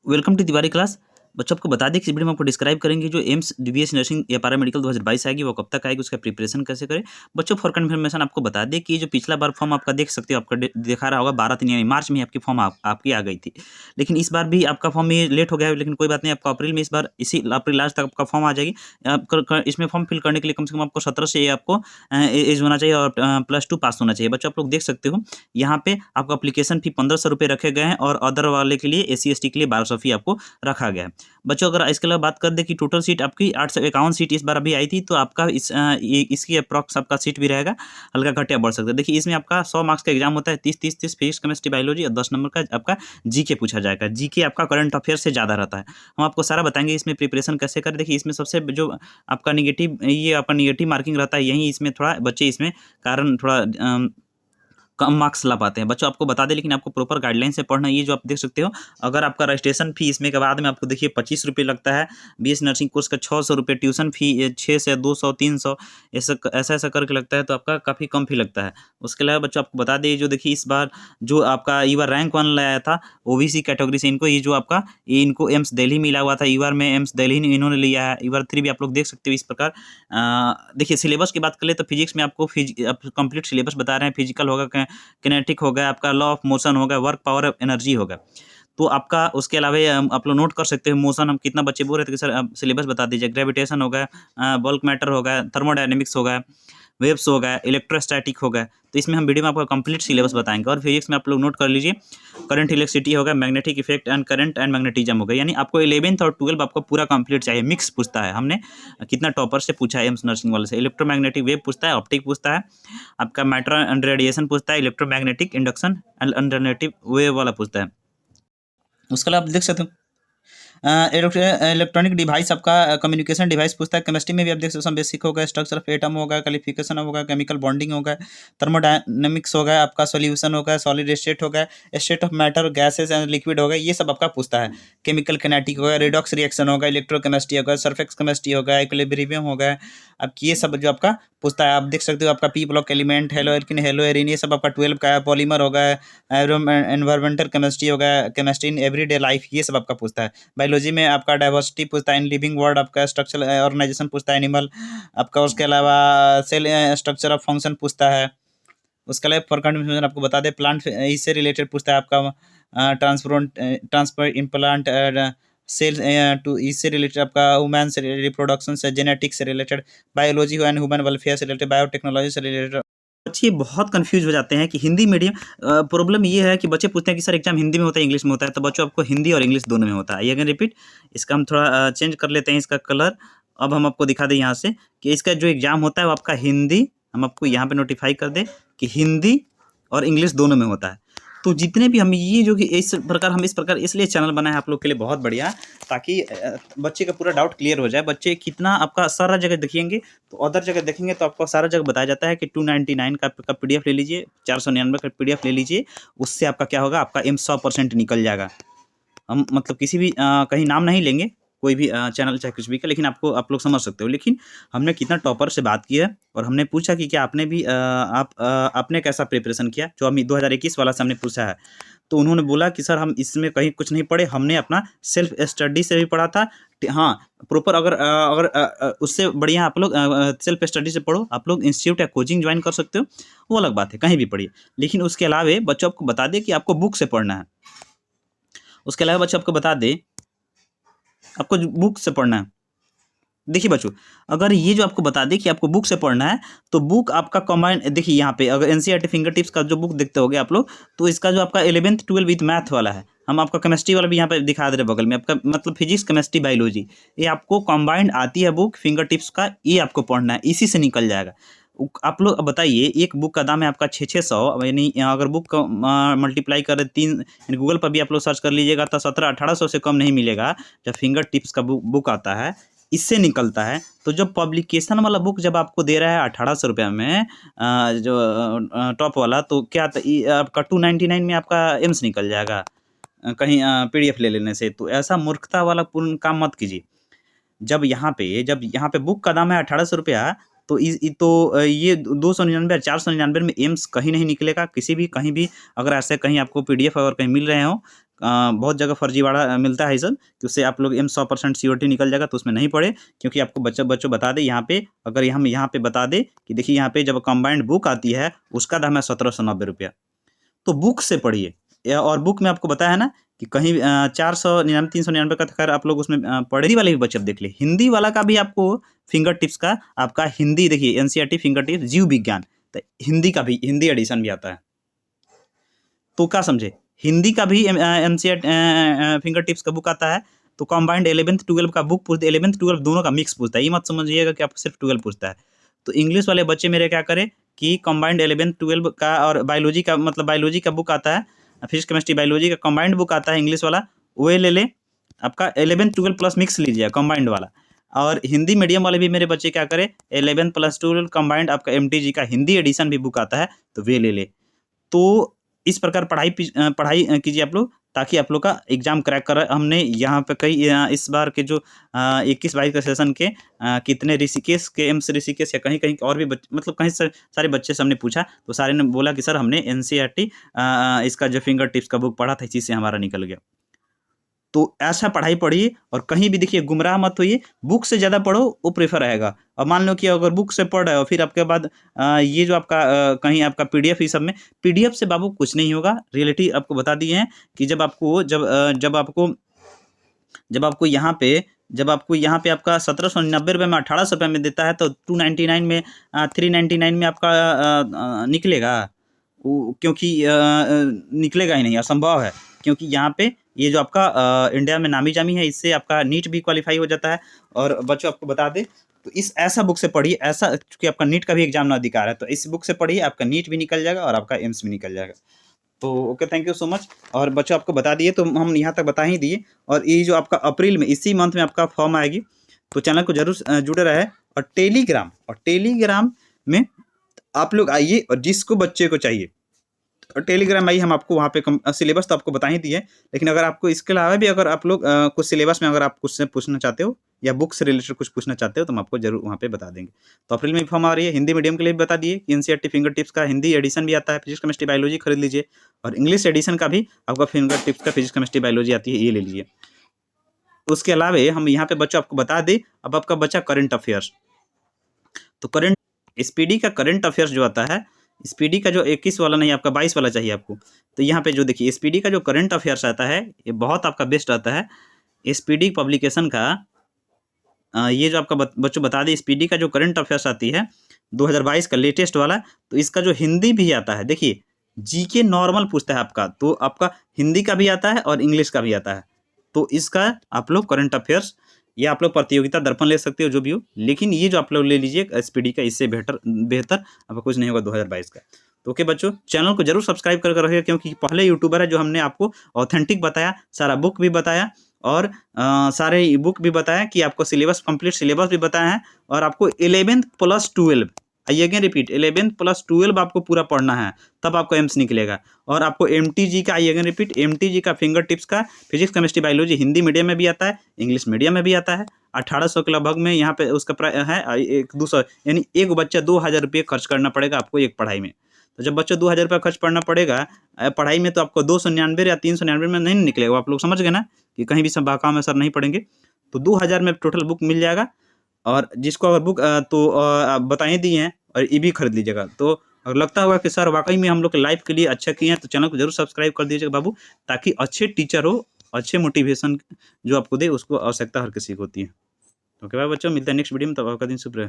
Welcome to Tiwari class. बच्चों आपको बता दें कि इस वीडियो में आपको डिस्क्राइब करेंगे जो एम्स डीबीएस नर्सिंग या पैरामेडिकल 2022 आएगी वो कब तक आएगी, उसका प्रिपरेशन कैसे करें। बच्चों फॉर कन्फर्मेशन आपको बता दें कि जो पिछला बार फॉर्म आपका देख सकते हो, आपका दिखा रहा होगा 12 यानी मार्च में आपकी फॉर्म आपकी आ गई थी। लेकिन इस बार भी आपका फॉर्म ये लेट हो गया है, लेकिन कोई बात नहीं, आपका अप्रैल में इस बार इसी अप्रैल लास्ट तक आपका फॉर्म आ जाएगी। इसमें फॉर्म फिल करने के लिए कम से कम आपको 17 से आपको एज होना चाहिए और +2 पास होना चाहिए। बच्चों आप लोग देख सकते हो यहाँ पे आपका अप्लीकेशन फी 1500 रुपये रखे गए हैं और अदर वाले के लिए SC ST के लिए 1200 फी आपको रखा गया है। बच्चों अगर इसके अलावा बात कर दें कि टोटल सीट आपकी 851 सीट इस बार अभी आई थी, तो आपका इसकी अप्रॉक्स आपका सीट भी रहेगा, हल्का घटिया बढ़ सकता है। देखिए इसमें आपका 100 मार्क्स का एग्जाम होता है, 30-30-30 फिजिक्स केमिस्ट्री बायोलॉजी और 10 नंबर का आपका जीके पूछा जाएगा। जीके आपका करंट अफेयर से ज़्यादा रहता है। हम आपको सारा बताएंगे इसमें प्रिपरेशन कैसे करें। देखिए इसमें सबसे जो आपका निगेटिव मार्किंग रहता है, यही इसमें थोड़ा बच्चे इसमें कारण थोड़ा कम मार्क्स ला पाते हैं। बच्चों आपको बता दें, लेकिन आपको प्रॉपर गाइडलाइन से पढ़ना। ये जो आप देख सकते हो, अगर आपका रजिस्ट्रेशन फी इसमें के बाद में आपको देखिए 25 रुपये लगता है, BS नर्सिंग कोर्स का 600 रुपये, ट्यूशन फी 6 से 200 300 ऐसा करके लगता है, तो आपका काफ़ी कम फी लगता है। उसके अलावा बच्चों आपको बता दें, जो देखिए इस बार जो आपका ई बार रैंक 1 लाया था OBC कैटेगरी से, इनको ये जो आपका इनको एम्स दिल्ली मिला हुआ था, ई बार में एम्स दिल्ली इन्होंने लिया है। ई बार 3 भी आप लोग देख सकते हो इस प्रकार। देखिए सिलेबस की बात करें तो फिजिक्स में आपको कंप्लीट सिलेबस बता रहे हैं। फिजिकल होगा, किनेटिक होगा, आपका लॉ ऑफ मोशन होगा, वर्क पावर ऑफ एनर्जी होगा। तो आपका उसके अलावा आप लोग नोट कर सकते हो मोशन हम कितना बच्चे बोल रहे थे कि सर आप सिलेबस बता दीजिए। ग्रेविटेशन होगा, बल्क मैटर होगा, थर्मोडायनेमिक्स होगा, वेव्स होगा, इलेक्ट्रोस्टैटिक होगा। तो इसमें हम वीडियो में आपको कंप्लीट सिलेबस बताएंगे। और फिजिक्स में आप लोग नोट कर लीजिए, करंट इलेक्ट्रिसिटी होगा, magnetic effect and current and magnetism होगा। यानी आपको 11th और 12 आपको पूरा कंप्लीट चाहिए। मिक्स पूछता है, हमने कितना टॉपर से पूछा है एम्स नर्सिंग वाले से। इलेक्ट्रोमैग्नेटिक वेव पूछता है, ऑप्टिक पूछता है, आपका मैटर एंड रेडिएशन पूछता है, electromagnetic induction and alternative wave वाला पूछता है। उसके अलावा आप देख सकते हो इलेक्ट्रॉनिक डिवाइस, आपका कम्युनिकेशन डिवाइस पूछता है। केमिस्ट्री में भी आप देख सकते हो बेसिक होगा, स्ट्रक्चर ऑफ एटम होगा, क्वालिफिकेशन होगा, केमिकल बॉन्डिंग होगा, थर्मोडायनेमिक्स होगा, आपका सॉल्यूशन होगा, सॉलिड स्टेट होगा, state of matter, gases and liquid होगा, ये सब आपका पूछता है। केमिकल किनेटिक होगा, रेडॉक्स रिएक्शन होगा, इलेक्ट्रोकेमिस्ट्री होगा, सरफेक्स केमिस्ट्री होगा, इक्विलिब्रियम होगा। अब ये सब जो आपका पूछता है, आप देख सकते हो आपका पी ब्लॉक एलिमेंट, हेलोएरिन, ये सब आपका 12 का है। पॉलीमर होगा, एनवायरमेंटल केमिस्ट्री होगा, केमिस्ट्री इन एवरीडे लाइफ, ये सब आपका पूछता है। बायोलॉजी में आपका डाइवर्सिटी पूछता है, इन लिविंग वर्ल्ड आपका स्ट्रक्चरल ऑर्गेनाइजेशन पूछता है, एनिमल आपका। उसके अलावा सेल स्ट्रक्चर ऑफ फंक्शन पूछता है। उसके अलावा फॉर कंफर्मेशन आपको बता दें, प्लांट इससे रिलेटेड पूछता है आपका, ट्रांसफर इम्प्लांट सेल टू, इससे रिलेटेड आपका ह्यूमन से रिप्रोडक्शन से, जेनेटिक्स से related, biology and human welfare से रिलेटेड, बायोटेक्नोलॉजी से रिलेटेड। बच्चे बहुत कंफ्यूज हो जाते हैं कि हिंदी मीडियम। प्रॉब्लम ये है कि बच्चे पूछते हैं कि सर एग्जाम हिंदी में होता है इंग्लिश में होता है। तो बच्चों आपको हिंदी और इंग्लिश दोनों में होता है। अगेन रिपीट, इसका हम थोड़ा चेंज कर लेते हैं इसका कलर। अब हम आपको दिखा दें यहाँ से कि इसका जो एग्जाम होता है वो आपका हिंदी, हम आपको यहाँ पे नोटिफाई कर दें कि हिंदी और इंग्लिश दोनों में होता है। तो जितने भी हम ये जो कि इस प्रकार इसलिए चैनल बनाए आप लोग के लिए बहुत बढ़िया, ताकि बच्चे का पूरा डाउट क्लियर हो जाए। बच्चे कितना आपका सारा जगह देखेंगे, तो अदर जगह देखेंगे तो आपको सारा जगह बताया जाता है कि 299 का PDF ले लीजिए, 499 का PDF ले लीजिए। उससे आपका क्या होगा, आपका एम 100% निकल जाएगा। हम मतलब किसी भी कहीं नाम नहीं लेंगे, कोई भी चैनल चाहे कुछ भी का, लेकिन आप लोग समझ सकते हो। लेकिन हमने कितना टॉपर से बात की है और हमने पूछा कि क्या आपने भी आपने कैसा प्रिपरेशन किया, जो हम 2021 वाला से हमने पूछा है। तो उन्होंने बोला कि सर हम इसमें कहीं कुछ नहीं पढ़े, हमने अपना सेल्फ स्टडी से भी पढ़ा था। हाँ प्रॉपर, अगर उससे बढ़िया आप लोग सेल्फ स्टडी से पढ़ो, आप लोग इंस्टीट्यूट या कोचिंग ज्वाइन कर सकते हो, वो अलग बात है, कहीं भी पढ़िए। लेकिन उसके अलावा बच्चों आपको बता दें कि आपको बुक से पढ़ना है। उसके अलावा बच्चों आपको बता दें, आपको बुक से पढ़ना है। देखिए बच्चों, अगर ये जो आपको बता दें कि आपको बुक से पढ़ना है, तो बुक आपका कॉम्बाइंड, देखिए यहाँ पे अगर NCERT फिंगर टिप्स का जो बुक देखते होगे आप लोग, तो इसका जो आपका 11th 12 विथ मैथ वाला है, हम आपका केमिस्ट्री वाला भी यहाँ पे दिखा दे रहे बगल में, आपका मतलब फिजिक्स केमिस्ट्री बायोलॉजी, ये आपको कॉम्बाइंड आती है बुक फिंगर टिप्स का, ये आपको पढ़ना है, इसी से निकल जाएगा। आप लोग बताइए, एक बुक का दाम है आपका 600, यानी अगर बुक का मल्टीप्लाई करें 3, गूगल पर भी आप लोग सर्च कर लीजिएगा तो 1700-1800 से कम नहीं मिलेगा। जब फिंगर टिप्स का बुक आता है, इससे निकलता है। तो जब पब्लिकेशन वाला बुक जब आपको दे रहा है 1800 रुपये में, जो टॉप वाला, तो क्या आपका 299 में आपका एम्स निकल जाएगा कहीं PDF ले लेने से। तो ऐसा मूर्खता वाला पूर्ण काम मत कीजिए। जब यहाँ पे बुक का दाम है 1800 रुपया, तो ये 299 और 499 में एम्स कहीं नहीं निकलेगा, कहीं भी। अगर ऐसे कहीं आपको PDF अगर कहीं मिल रहे हो बहुत जगह फर्जीवाड़ा मिलता है ये सब, कि उससे आप लोग 100% श्योरिटी निकल जाएगा, तो उसमें नहीं पढ़े। क्योंकि आपको बच्चों बता दें यहाँ पे, अगर हम यहाँ पे बता दें कि देखिए यहाँ पे जब कंबाइंड बुक आती है उसका दाम है 1790 रुपया। तो बुक से पढ़िए। और बुक में आपको बताया है ना कि कहीं 499 399 का, खैर आप लोग उसमें पढ़े। हिंदी वाले भी बच्चे देख ले, हिंदी वाला का भी आपको फिंगर टिप्स का आपका हिंदी देखिए, एनसीईआरटी फिंगर टिप्स जीव विज्ञान, तो हिंदी का भी हिंदी एडिशन भी आता है। तो क्या समझे, हिंदी का भी एनसीईआरटी फिंगर टिप्स का बुक आता है। तो कॉम्बाइंड 11th 12 का बुक पूछते, 11th 12 दोनों का मिक्स पूछता है, ये मत समझिएगा कि आपको सिर्फ 12 पूछता है। तो इंग्लिश वाले बच्चे मेरे क्या करें कि कॉम्बाइंड 11th 12 का और बायोलॉजी का, मतलब बायोलॉजी का बुक आता है, फिजिक्स केमिस्ट्री बायोलॉजी का कॉम्बाइंड बुक आता है इंग्लिश वाला, वो ले ले। आपका 11th 12 प्लस मिक्स लीजिए कॉम्बाइंड वाला। और हिंदी मीडियम वाले भी मेरे बच्चे क्या करें, 11 + 12 कॉम्बाइंड आपका MTG का हिंदी एडिशन भी बुक आता है, तो वे ले ले। तो इस प्रकार पढ़ाई कीजिए आप लोग, ताकि आप लोग का एग्जाम क्रैक कर। हमने यहाँ पे कई इस बार के जो 21-22 का सेशन के कितने ऋषिकेश के, एम्स ऋषिकेश या कहीं कहीं और भी मतलब कहीं सारे बच्चे से हमने पूछा, तो सारे ने बोला कि सर हमने NCERT इसका जो फिंगर टिप्स का बुक पढ़ा था, इसी से हमारा निकल गया। तो ऐसा पढ़ाई पढ़िए, और कहीं भी देखिए गुमराह मत होइए, बुक से ज़्यादा पढ़ो वो प्रेफर रहेगा। और मान लो कि अगर बुक से पढ़ रहे हो, फिर आपके बाद ये जो आपका कहीं आपका PDF, इस सब में PDF से बाबू कुछ नहीं होगा। रियलिटी आपको बता दिए हैं कि जब आपको यहाँ पे आपका 1790 रुपये में 1800 रुपये में देता है, तो 299 में 399 में आपका निकलेगा, क्योंकि निकलेगा ही नहीं, असंभव है। क्योंकि यहाँ पे ये जो आपका इंडिया में नामी जामी है, इससे आपका नीट भी क्वालिफाई हो जाता है। और बच्चों आपको बता दें, तो इस ऐसा बुक से पढ़िए, ऐसा क्योंकि आपका नीट का भी एग्जाम अधिकार है, तो इस बुक से पढ़िए, आपका नीट भी निकल जाएगा और आपका एम्स भी निकल जाएगा। तो okay, thank you so much. और बच्चों आपको बता दिए, तो हम यहाँ तक बता ही दिए। और ये जो आपका अप्रैल में, इसी मंथ में आपका फॉर्म आएगी, तो चैनल को जरूर जुड़े रहे। और टेलीग्राम में आप लोग आइए, और जिसको बच्चे को चाहिए टेलीग्राम आइए, हम आपको वहाँ पे सिलेबस तो आपको बता ही दिए। लेकिन अगर आपको इसके अलावा भी अगर आप लोग कुछ सिलेबस में अगर आप कुछ से पूछना चाहते हो, या बुक से रिलेटेड कुछ पूछना चाहते हो, तो हम आपको जरूर वहाँ पे बता देंगे। तो अप्रैल में फॉर्म आ रही है। हिंदी मीडियम के लिए भी बता दिए कि NCERT फिंगर टिप्स का हिंदी एडिशन भी आता है, फिजिक्स केमिस्ट्री बायोलॉजी खरीद लीजिए। और इंग्लिश एडिशन का भी आपका फिंगर टिप्स का फिजिक्स केमिस्ट्री बायोलॉजी आती है, ये ले लीजिए। उसके अलावा हम यहाँ पे बच्चों आपको बता दें, अब आपका बच्चा करंट अफेयर्स, तो करंट SPD का करंट अफेयर्स जो आता है, SPD का जो 21 वाला नहीं, आपका 22 वाला चाहिए आपको। तो यहाँ पे जो देखिए SPD का जो करंट अफेयर्स आता है, ये बहुत आपका बेस्ट आता है। SPD पब्लिकेशन का ये जो आपका बच्चों बता दें, SPD का जो करंट अफेयर्स आती है 2022 का लेटेस्ट वाला, तो इसका जो हिंदी भी आता है, देखिए GK नॉर्मल पूछता है आपका, तो आपका हिंदी का भी आता है और इंग्लिश का भी आता है। तो इसका आप लोग करंट अफेयर्स, या आप लोग प्रतियोगिता दर्पण ले सकते हो, जो भी हो, लेकिन ये जो आप लोग ले लीजिए SPD का, इससे बेहतर आपका कुछ नहीं होगा 2022 का। तो ओके बच्चों, चैनल को जरूर सब्सक्राइब कर रखिएगा, क्योंकि पहले यूट्यूबर है जो हमने आपको ऑथेंटिक बताया, सारा बुक भी बताया, और सारे बुक भी बताया कि आपको सिलेबस, कंप्लीट सिलेबस भी बताया है। और आपको 11th + 12, I again repeat, 11th + 12 आपको पूरा पढ़ना है, तब आपको एम्स निकलेगा। और आपको MTG का, आई अगेन रिपीट, MTG का फिंगर टिप्स का physics chemistry biology Hindi medium में भी आता है, इंग्लिश मीडियम में भी आता है। 1800 के लगभग में यहाँ पे उसका है, 200, यानी एक बच्चा 2000 रुपये खर्च करना पड़ेगा आपको एक पढ़ाई में। तो जब बच्चों 2000 रुपये खर्च करना पड़ेगा पढ़ाई में, तो आपको 299 या 399 में नहीं निकलेगा। आप लोग समझ गए ना कि कहीं भी सब बाकाम में सर नहीं पढ़ेंगे। तो 2000 में टोटल बुक मिल जाएगा। और जिसको अगर बुक आप बता ही दिए हैं, और ये भी खरीद लीजिएगा। तो अगर लगता होगा कि सर वाकई में हम लोग के लाइफ के लिए अच्छा किए हैं, तो चैनल को जरूर सब्सक्राइब कर दीजिएगा बाबू, ताकि अच्छे टीचर हो, अच्छे मोटिवेशन जो आपको दे, उसको आवश्यकता हर किसी को होती है। ओके बाय बच्चों, मिलते हैं नेक्स्ट वीडियो में, तब आपका दिन शुभ रहे।